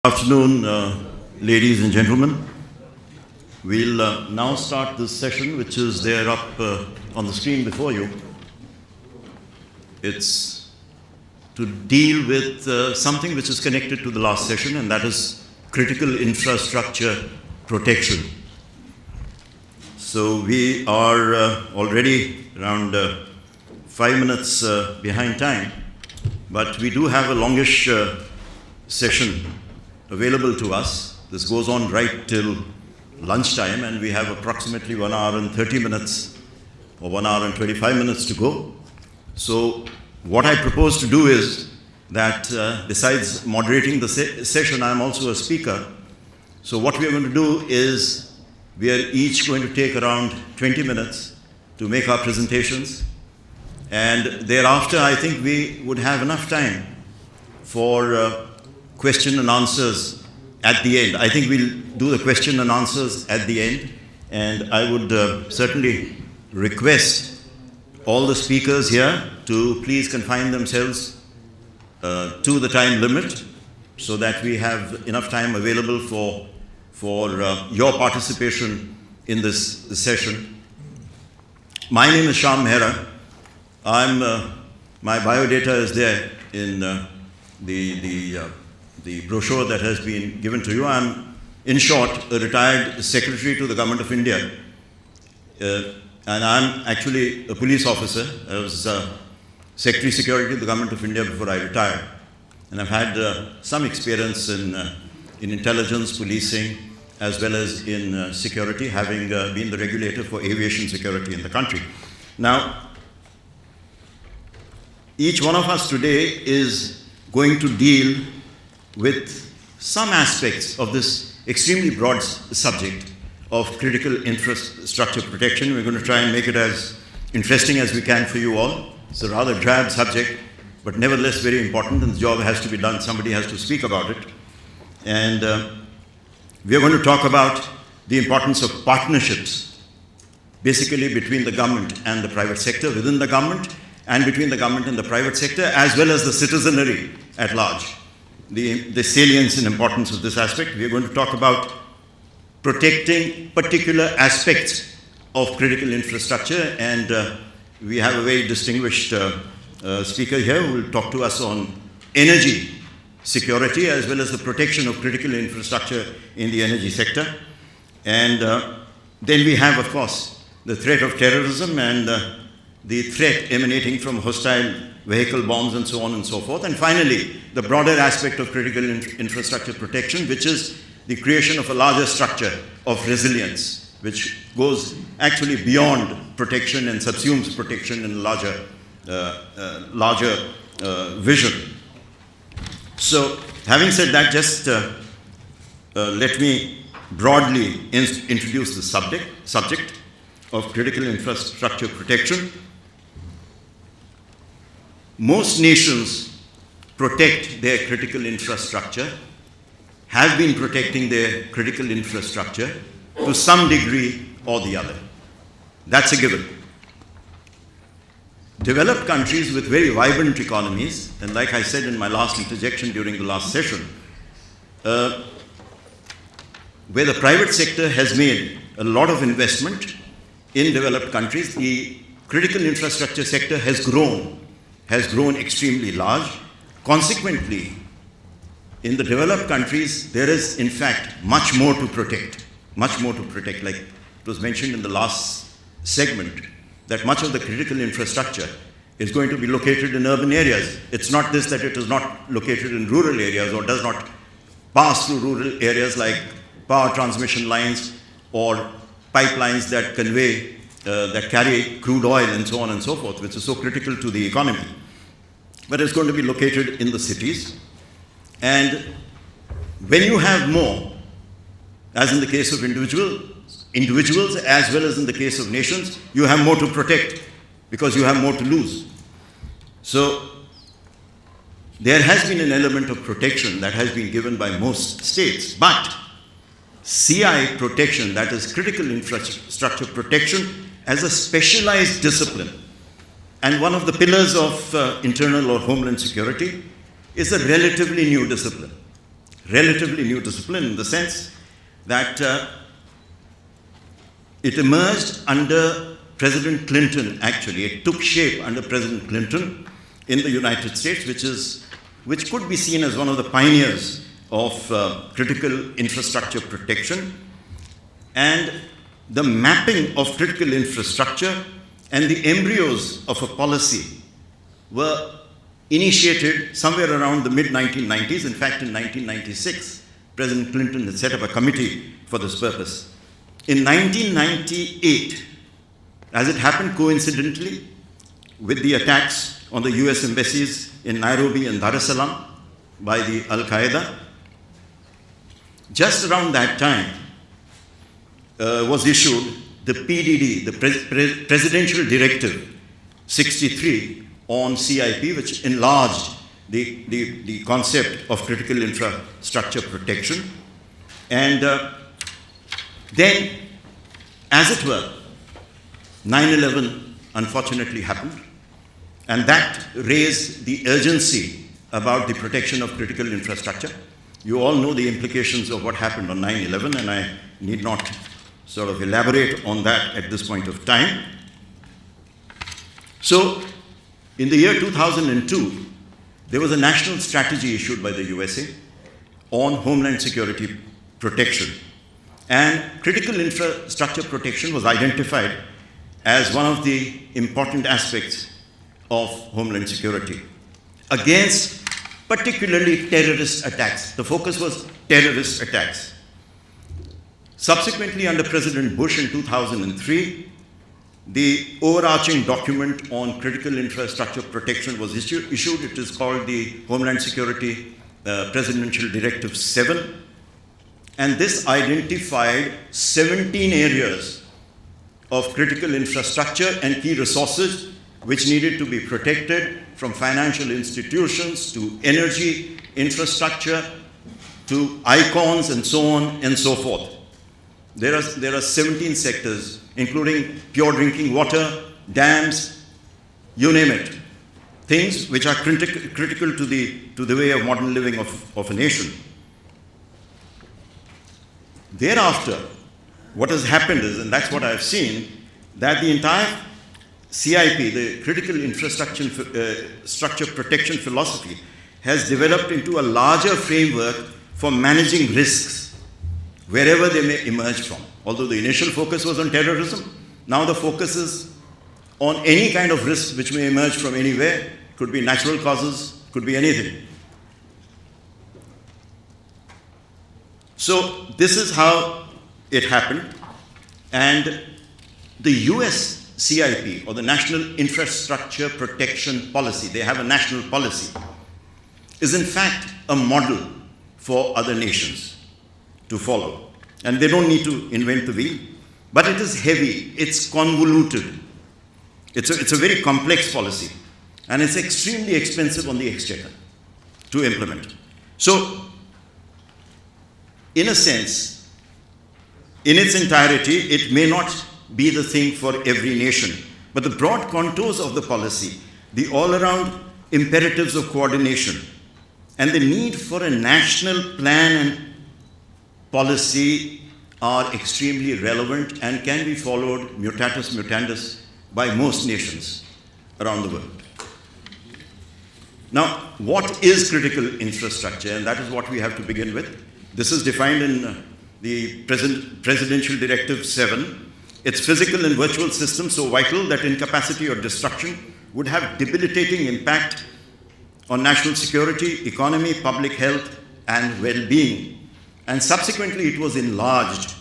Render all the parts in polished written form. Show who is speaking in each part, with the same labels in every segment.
Speaker 1: Afternoon, ladies and gentlemen. We'll now start this session, which is there up on the screen before you. It's to deal with something which is connected to the last session, and that is critical infrastructure protection. So we are already around 5 minutes behind time, but we do have a longish session available to us. This goes on right till lunchtime, and we have approximately 1 hour and 30 minutes or 1 hour and 25 minutes to go. So what I propose to do is that besides moderating the session, I'm also a speaker. So what we are going to do is we are each going to take around 20 minutes to make our presentations, and thereafter I think we would have enough time for question and answers at the end. I think we'll do the question and answers at the end, and I would certainly request all the speakers here to please confine themselves to the time limit so that we have enough time available for your participation in this session. My name is Shyam Mehra. My biodata is there in the brochure that has been given to you. I'm, in short, a retired secretary to the Government of India. And I'm actually a police officer. I was Secretary Security to the Government of India before I retired. And I've had some experience in intelligence, policing, as well as in security, having been the regulator for aviation security in the country. Now, each one of us today is going to deal with some aspects of this extremely broad subject of critical infrastructure protection. We're going to try and make it as interesting as we can for you all. It's a rather drab subject, but nevertheless very important, and the job has to be done. Somebody has to speak about it. And we are going to talk about the importance of partnerships, basically between the government and the private sector, within the government, and between the government and the private sector, as well as the citizenry at large. The salience and importance of this aspect. We are going to talk about protecting particular aspects of critical infrastructure, and we have a very distinguished speaker here who will talk to us on energy security as well as the protection of critical infrastructure in the energy sector. And then we have, of course, the threat of terrorism and the threat emanating from hostile vehicle bombs and so on and so forth. And finally, the broader aspect of critical infrastructure protection, which is the creation of a larger structure of resilience, which goes actually beyond protection and subsumes protection in a larger vision. So, having said that, just let me broadly introduce the subject of critical infrastructure protection. Most nations protect their critical infrastructure, have been protecting their critical infrastructure to some degree or the other. That's a given. Developed countries with very vibrant economies, and like I said in my last interjection during the last session, where the private sector has made a lot of investment in developed countries, the critical infrastructure sector has grown extremely large. Consequently, in the developed countries, there is in fact much more to protect. Like it was mentioned in the last segment, that much of the critical infrastructure is going to be located in urban areas. It's not this that it is not located in rural areas or does not pass through rural areas, like power transmission lines or pipelines that convey, that carry crude oil and so on and so forth, which is so critical to the economy. But it's going to be located in the cities. And when you have more, as in the case of individuals as well as in the case of nations, you have more to protect because you have more to lose. So there has been an element of protection that has been given by most states, but CI protection, that is critical infrastructure protection, as a specialized discipline and one of the pillars of internal or homeland security, is a relatively new discipline. relatively new discipline in the sense that it emerged under President Clinton, actually. It took shape under President Clinton in the United States, which could be seen as one of the pioneers of critical infrastructure protection. And the mapping of critical infrastructure and the embryos of a policy were initiated somewhere around the mid-1990s. In fact, in 1996, President Clinton had set up a committee for this purpose. In 1998, as it happened coincidentally with the attacks on the US embassies in Nairobi and Dar es Salaam by the Al-Qaeda, just around that time was issued the PDD, the Presidential Directive 63 on CIP, which enlarged the concept of critical infrastructure protection. And then, as it were, 9/11 unfortunately happened, and that raised the urgency about the protection of critical infrastructure. You all know the implications of what happened on 9/11, and I need not sort of elaborate on that at this point of time. So, in the year 2002, there was a national strategy issued by the USA on homeland security protection. And critical infrastructure protection was identified as one of the important aspects of homeland security against particularly terrorist attacks. The focus was terrorist attacks. Subsequently, under President Bush in 2003, the overarching document on critical infrastructure protection was issued. It is called the Homeland Security Presidential Directive 7. And this identified 17 areas of critical infrastructure and key resources which needed to be protected, from financial institutions to energy infrastructure to icons and so on and so forth. There are 17 sectors, including pure drinking water, dams, you name it. Things which are critical to the way of modern living of a nation. Thereafter, what has happened is, and that's what I've seen, that the entire CIP, the critical infrastructure protection philosophy, has developed into a larger framework for managing risks wherever they may emerge from. Although the initial focus was on terrorism, now the focus is on any kind of risk which may emerge from anywhere. Could be natural causes, could be anything. So this is how it happened. And the US CIP, or the National Infrastructure Protection Policy, they have a national policy, is in fact a model for other nations to follow. And they don't need to invent the wheel, but it is heavy, it's convoluted. It's a very complex policy, and it's extremely expensive on the exchequer to implement. So, in a sense, in its entirety, it may not be the thing for every nation, but the broad contours of the policy, the all-around imperatives of coordination, and the need for a national plan and policy are extremely relevant and can be followed mutatis mutandis by most nations around the world. Now, what is critical infrastructure? And that is what we have to begin with. This is defined in the Presidential Directive 7. It's physical and virtual systems so vital that incapacity or destruction would have debilitating impact on national security, economy, public health, and well-being. And subsequently, it was enlarged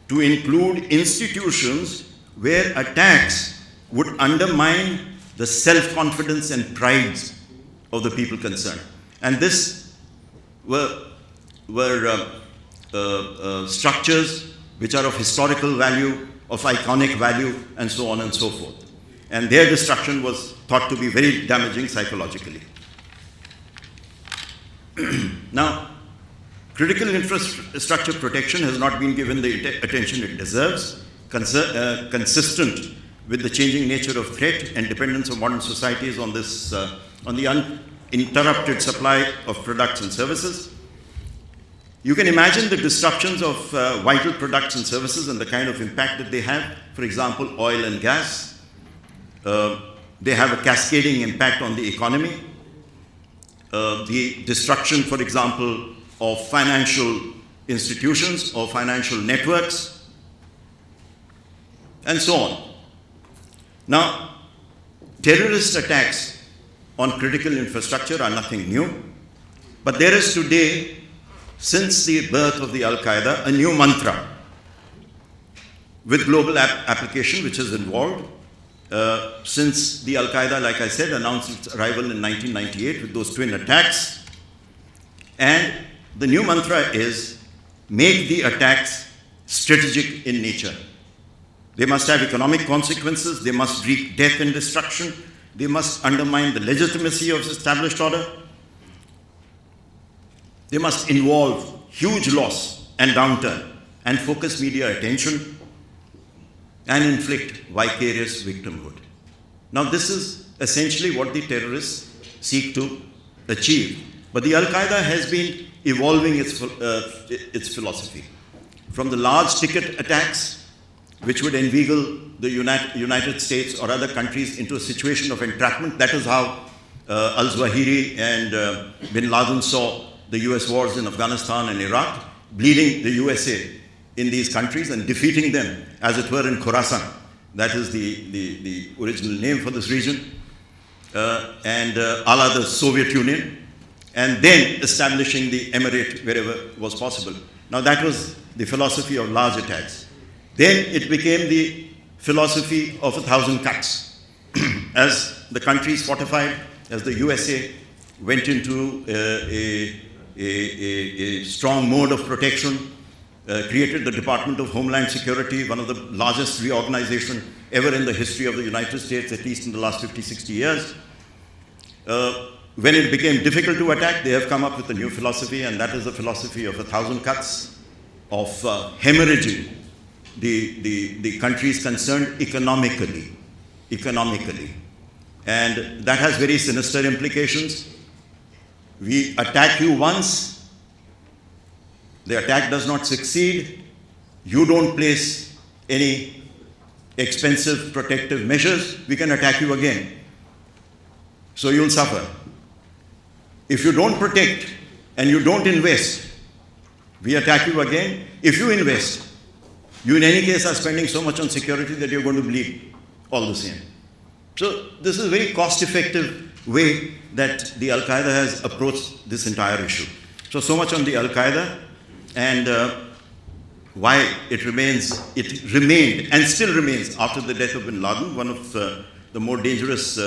Speaker 1: to include institutions where attacks would undermine the self-confidence and pride of the people concerned. And this were structures which are of historical value, of iconic value, and so on and so forth. And their destruction was thought to be very damaging psychologically. Now, critical infrastructure protection has not been given the attention it deserves, consistent with the changing nature of threat and dependence of modern societies on the uninterrupted supply of products and services. You can imagine the disruptions of vital products and services and the kind of impact that they have. For example, oil and gas. They have a cascading impact on the economy. The destruction, for example, of financial institutions or financial networks, and so on. Now, terrorist attacks on critical infrastructure are nothing new, but there is today, since the birth of the Al-Qaeda, a new mantra with global application which is involved. Since the Al-Qaeda, like I said, announced its arrival in 1998 with those twin attacks. And the new mantra is, make the attacks strategic in nature. They must have economic consequences, they must wreak death and destruction, they must undermine the legitimacy of established order, they must involve huge loss and downturn and focus media attention and inflict vicarious victimhood. Now this is essentially what the terrorists seek to achieve. But the Al-Qaeda has been evolving its philosophy. From the large ticket attacks, which would inveigle the United States or other countries into a situation of entrapment. That is how al-Zawahiri and bin Laden saw the US wars in Afghanistan and Iraq, bleeding the USA in these countries and defeating them, as it were, in Khorasan. That is the original name for this region, and a la the Soviet Union, and then establishing the emirate wherever was possible. Now that was the philosophy of large attacks. Then it became the philosophy of 1,000 cuts. As the countries fortified, as the USA went into a strong mode of protection, created the Department of Homeland Security, one of the largest reorganization ever in the history of the United States, at least in the last 50, 60 years. When it became difficult to attack, they have come up with a new philosophy, and that is the philosophy of 1,000 cuts, of hemorrhaging the countries concerned economically. And that has very sinister implications. We attack you once, the attack does not succeed, you don't place any expensive protective measures, we can attack you again. So you'll suffer. If you don't protect and you don't invest, we attack you again. If you invest, you in any case are spending so much on security that you're going to bleed all the same. So this is a very cost-effective way that the Al-Qaeda has approached this entire issue. So much on the Al-Qaeda and why it remained and still remains after the death of bin Laden, one of the more dangerous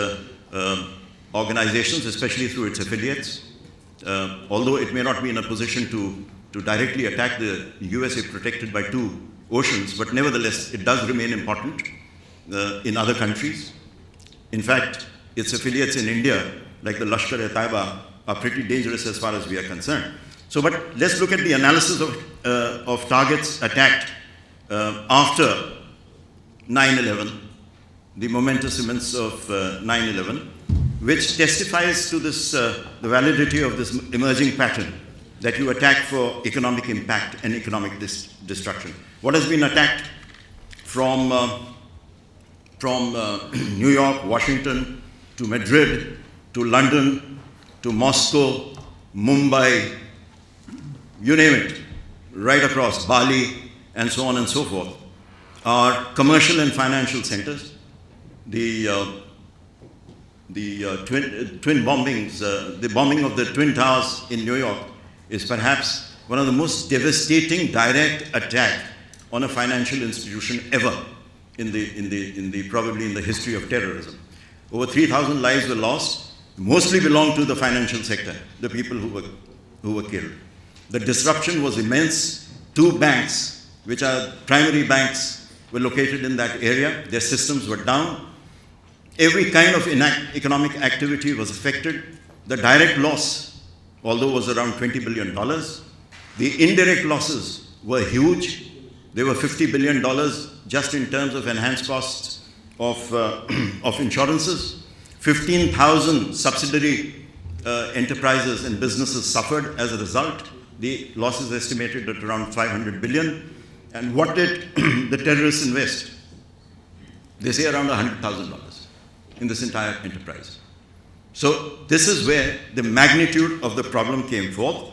Speaker 1: organizations, especially through its affiliates. Although it may not be in a position to directly attack the USA protected by two oceans, but nevertheless, it does remain important in other countries. In fact, its affiliates in India, like the Lashkar-e-Taiba, are pretty dangerous as far as we are concerned. So, but let's look at the analysis of targets attacked after 9/11, the momentous events of 9/11, which testifies to this, the validity of this emerging pattern that you attack for economic impact and economic destruction. What has been attacked from New York, Washington, to Madrid, to London, to Moscow, Mumbai, you name it, right across Bali, and so on and so forth, are commercial and financial centers. The twin bombings, the bombing of the Twin Towers in New York is perhaps one of the most devastating direct attack on a financial institution ever probably in the history of terrorism. Over 3,000 lives were lost, mostly belonged to the financial sector, the people who were killed. The disruption was immense. Two banks, which are primary banks, were located in that area. Their systems were down. Every kind of economic activity was affected. The direct loss, although was around $20 billion, the indirect losses were huge. They were $50 billion just in terms of enhanced costs of insurances. 15,000 subsidiary enterprises and businesses suffered as a result. the loss is estimated at around 500 billion. And what did the terrorists invest? They say around $100,000 in this entire enterprise. So this is where the magnitude of the problem came forth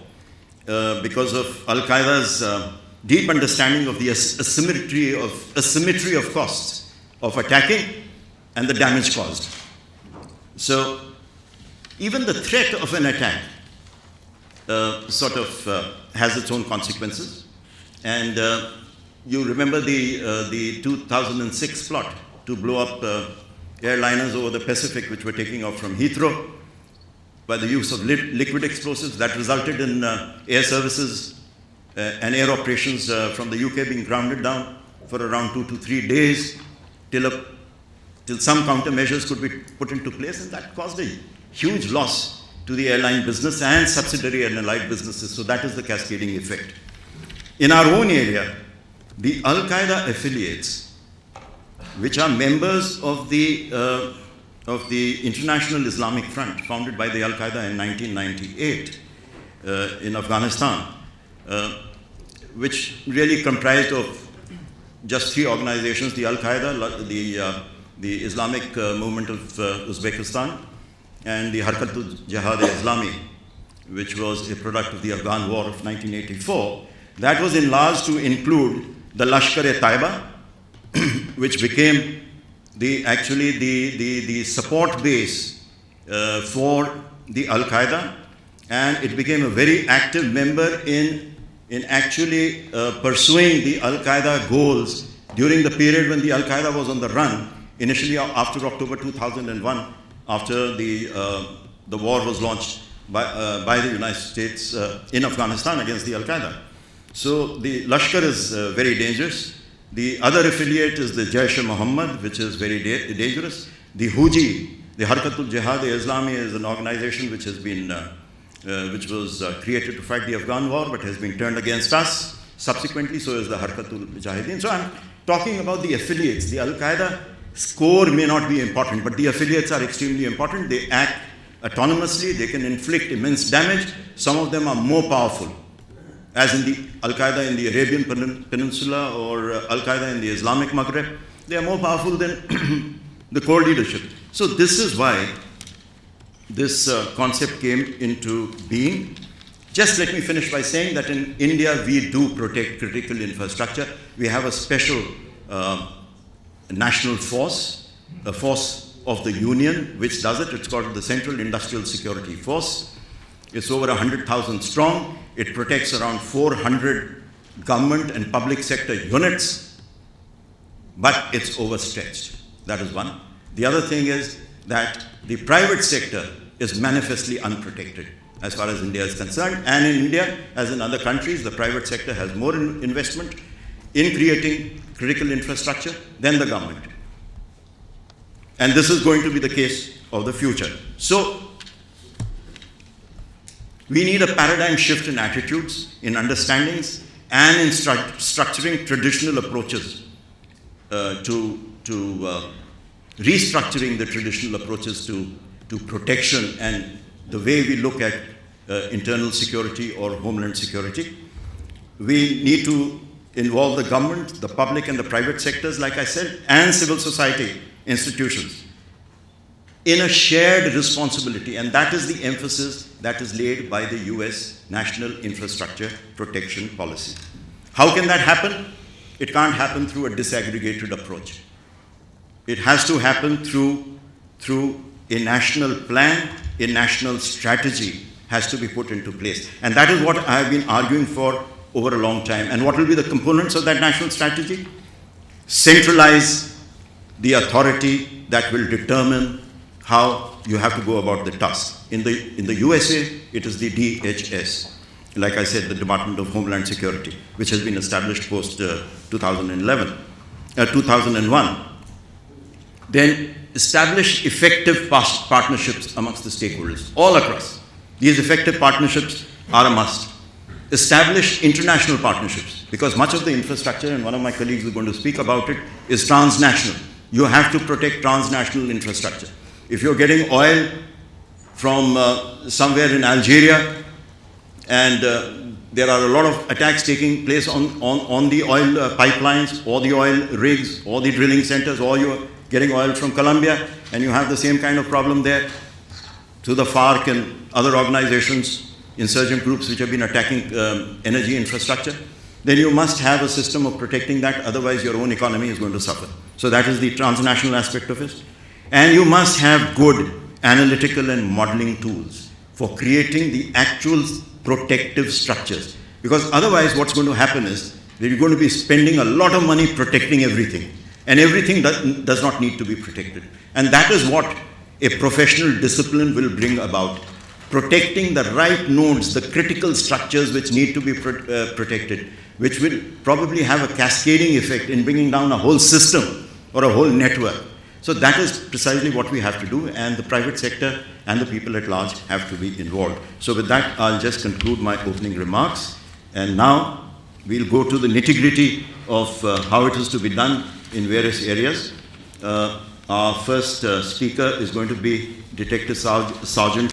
Speaker 1: because of Al-Qaeda's deep understanding of the asymmetry of costs of attacking and the damage caused. So even the threat of an attack has its own consequences. And you remember the 2006 plot to blow up airliners over the Pacific, which were taking off from Heathrow by the use of liquid explosives. That resulted in air services and air operations from the UK being grounded down for around 2 to 3 days till some countermeasures could be put into place, and that caused a huge loss to the airline business and subsidiary and allied businesses. So that is the cascading effect. In our own area, the Al-Qaeda affiliates, which are members of the International Islamic Front, founded by the Al-Qaeda in 1998 in Afghanistan, which really comprised of just 3 organizations: the Al-Qaeda, the Islamic Movement of Uzbekistan, and the Harkat-ul-Jihad-e-Islami, which was a product of the Afghan War of 1984. That was enlarged to include the Lashkar-e-Taiba, which became the support base for the Al-Qaeda, and it became a very active member in actually pursuing the Al-Qaeda goals during the period when the Al-Qaeda was on the run, initially after October 2001, after the war was launched by the United States in Afghanistan against the Al-Qaeda. So the Lashkar is very dangerous. The other affiliate is the Jaish-e-Mohammed, which is very dangerous. The Huji, the Harkat-ul-Jihad-e-Islami, is an organization which has been, which was created to fight the Afghan war, but has been turned against us. Subsequently, so is the Harkat-ul-Mujahideen. So I'm talking about the affiliates. The Al-Qaeda score may not be important, but the affiliates are extremely important. They act autonomously. They can inflict immense damage. Some of them are more powerful, as in the Al-Qaeda in the Arabian Peninsula or Al-Qaeda in the Islamic Maghreb. They are more powerful than the core leadership. So this is why this concept came into being. Just let me finish by saying that in India, we do protect critical infrastructure. We have a special national force, a force of the Union, which does it. It's called the Central Industrial Security Force. It's over 100,000 strong. It protects around 400 government and public sector units, but it's overstretched. That is one. The other thing is that the private sector is manifestly unprotected as far as India is concerned. And in India, as in other countries, the private sector has more investment in creating critical infrastructure than the government. And this is going to be the case of the future. So we need a paradigm shift in attitudes, in understandings, and in structuring traditional approaches to restructuring the traditional approaches to protection and the way we look at internal security or homeland security. We need to involve the government, the public and the private sectors, like I said, and civil society institutions in a shared responsibility, and that is the emphasis that is laid by the US National Infrastructure Protection Policy. How can that happen? It can't happen through a disaggregated approach. It has to happen through a national plan, a national strategy has to be put into place. And that is what I have been arguing for over a long time. And what will be the components of that national strategy? Centralize the authority that will determine how you have to go about the task. In the USA, it is the DHS, like I said, the Department of Homeland Security, which has been established post 2001. Then establish effective partnerships amongst the stakeholders all across. These effective partnerships are a must. Establish international partnerships, because much of the infrastructure, and one of my colleagues is going to speak about it, is transnational. You have to protect transnational infrastructure. If you're getting oil from somewhere in Algeria and there are a lot of attacks taking place on the oil pipelines, or the oil rigs, or the drilling centers, or you're getting oil from Colombia, and you have the same kind of problem there. To the FARC and other organizations, insurgent groups which have been attacking energy infrastructure, then you must have a system of protecting that, otherwise your own economy is going to suffer. So that is the transnational aspect of it. And you must have good analytical and modeling tools for creating the actual protective structures. Because otherwise what's going to happen is that you're going to be spending a lot of money protecting everything. And everything does not need to be protected. And that is what a professional discipline will bring about. Protecting the right nodes, the critical structures which need to be protected, which will probably have a cascading effect in bringing down a whole system or a whole network. So that is precisely what we have to do, and the private sector and the people at large have to be involved. So with that, I'll just conclude my opening remarks. And now we'll go to the nitty-gritty of how it is to be done in various areas. Our first speaker is going to be Detective Sergeant